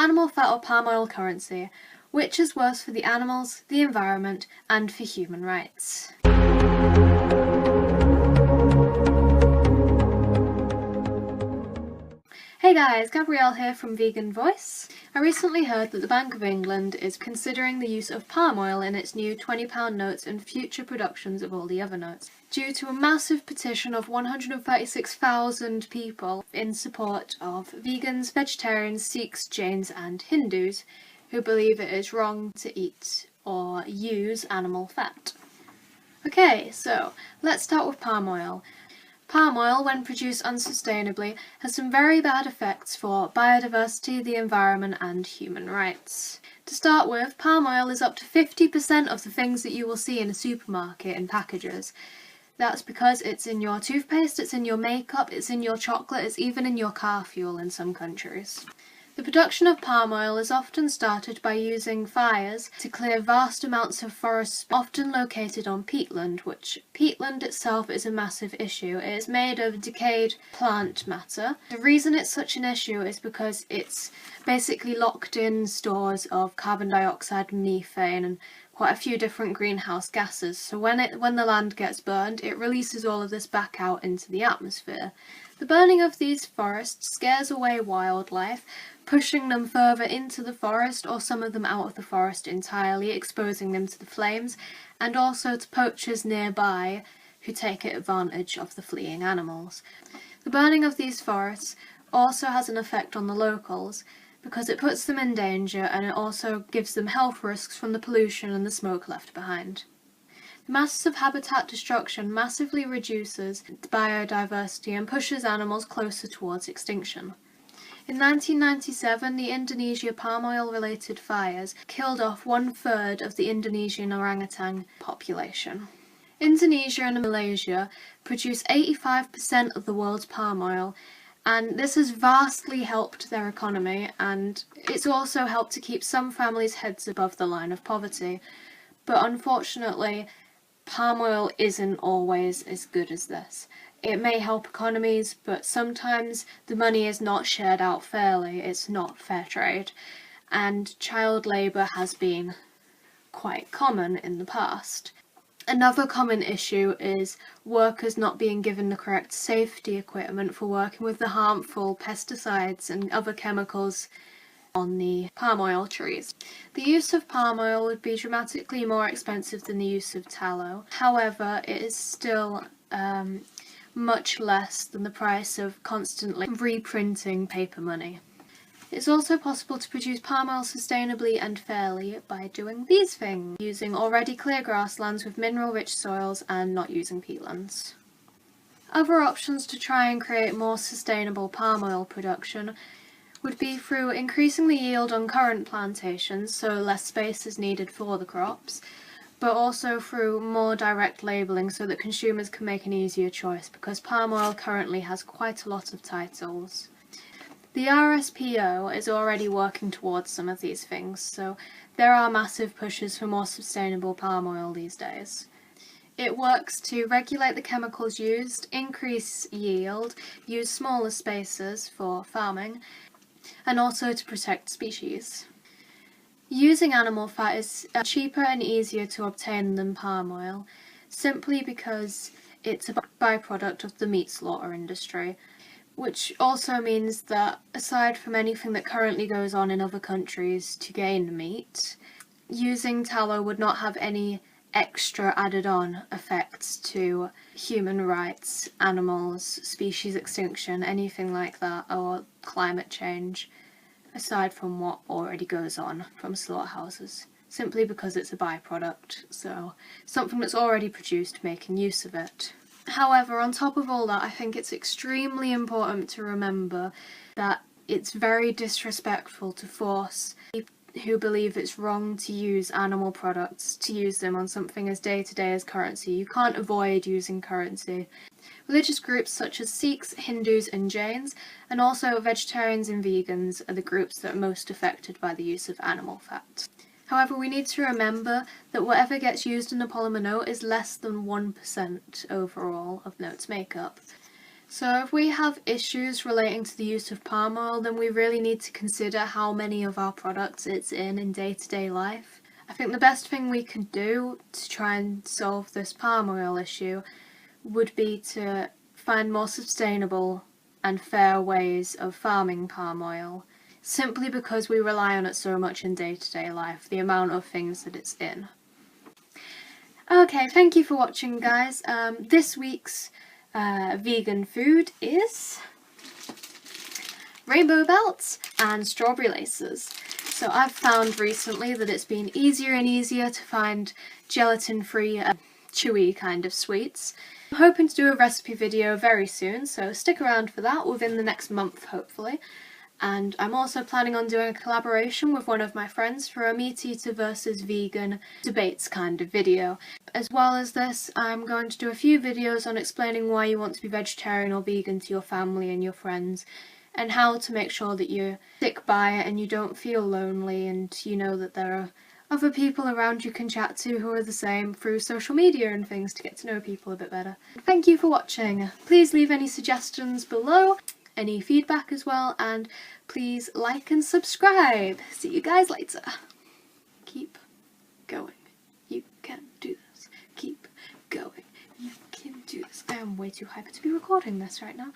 animal fat or palm oil currency? Which is worse for the animals, the environment, and for human rights? Hey guys, Gabrielle here from VeganVoice. I recently heard that the Bank of England is considering the use of palm oil in its new £20 notes and future productions of all the other notes, due to a massive petition of 136,000 people in support of vegans, vegetarians, Sikhs, Jains and Hindus who believe it is wrong to eat or use animal fat. Okay, so let's start with palm oil. Palm oil, when produced unsustainably, has some very bad effects for biodiversity, the environment and human rights. To start with, palm oil is up to 50% of the things that you will see in a supermarket in packages. That's because it's in your toothpaste, it's in your makeup, it's in your chocolate, it's even in your car fuel in some countries. The production of palm oil is often started by using fires to clear vast amounts of forests often located on peatland, which peatland itself is a massive issue. It is made of decayed plant matter. The reason it's such an issue is because it's basically locked in stores of carbon dioxide, methane and quite a few different greenhouse gases. So when the land gets burned, it releases all of this back out into the atmosphere. The burning of these forests scares away wildlife, pushing them further into the forest or some of them out of the forest entirely, exposing them to the flames, and also to poachers nearby who take advantage of the fleeing animals. The burning of these forests also has an effect on the locals because it puts them in danger and it also gives them health risks from the pollution and the smoke left behind. The massive habitat destruction massively reduces biodiversity and pushes animals closer towards extinction. In 1997, the Indonesia palm oil-related fires killed off 1/3 of the Indonesian orangutan population. Indonesia and Malaysia produce 85% of the world's palm oil, and this has vastly helped their economy, and it's also helped to keep some families' heads above the line of poverty. But unfortunately, palm oil isn't always as good as this. It may help economies, but sometimes the money is not shared out fairly, it's not fair trade, and child labour has been quite common in the past. Another common issue is workers not being given the correct safety equipment for working with the harmful pesticides and other chemicals on the palm oil trees. The use of palm oil would be dramatically more expensive than the use of tallow. However, it is still much less than the price of constantly reprinting paper money. It's also possible to produce palm oil sustainably and fairly by doing these things: using already clear grasslands with mineral-rich soils and not using peatlands. Other options to try and create more sustainable palm oil production would be through increasing the yield on current plantations, so less space is needed for the crops, but also through more direct labelling so that consumers can make an easier choice, because palm oil currently has quite a lot of titles. The RSPO is already working towards some of these things, so there are massive pushes for more sustainable palm oil these days. It works to regulate the chemicals used, increase yield, use smaller spaces for farming, and also to protect species. Using animal fat is cheaper and easier to obtain than palm oil, simply because it's a byproduct of the meat slaughter industry, which also means that aside from anything that currently goes on in other countries to gain meat, using tallow would not have any extra added on effects to human rights, animals, species extinction, anything like that, or climate change, aside from what already goes on from slaughterhouses, simply because it's a byproduct, so something that's already produced, making use of it. However, on top of all that, I think it's extremely important to remember that it's very disrespectful to force people who believe it's wrong to use animal products to use them on something as day-to-day as currency. You can't avoid using currency. Religious groups such as Sikhs, Hindus and Jains, and also vegetarians and vegans are the groups that are most affected by the use of animal fat. However, we need to remember that whatever gets used in a polymer note is less than 1% overall of note's makeup. So if we have issues relating to the use of palm oil, then we really need to consider how many of our products it's in day-to-day life. I think the best thing we can do to try and solve this palm oil issue would be to find more sustainable and fair ways of farming palm oil, simply because we rely on it so much in day-to-day life, the amount of things that it's in. Okay, thank you for watching, guys. This week's vegan food is rainbow belts and strawberry laces. So I've found recently that it's been easier and easier to find gelatin-free, chewy kind of sweets. I'm hoping to do a recipe video very soon, so stick around for that within the next month, hopefully. And I'm also planning on doing a collaboration with one of my friends for a meat eater versus vegan debates kind of video. As well as this, I'm going to do a few videos on explaining why you want to be vegetarian or vegan to your family and your friends, and how to make sure that you stick by it and you don't feel lonely, and you know that there are other people around you can chat to who are the same through social media and things to get to know people a bit better. Thank you for watching. Please leave any suggestions below, any feedback as well, and please like and subscribe. See you guys later. Keep going. You can do this. Keep going. You can do this. I am way too hyper to be recording this right now.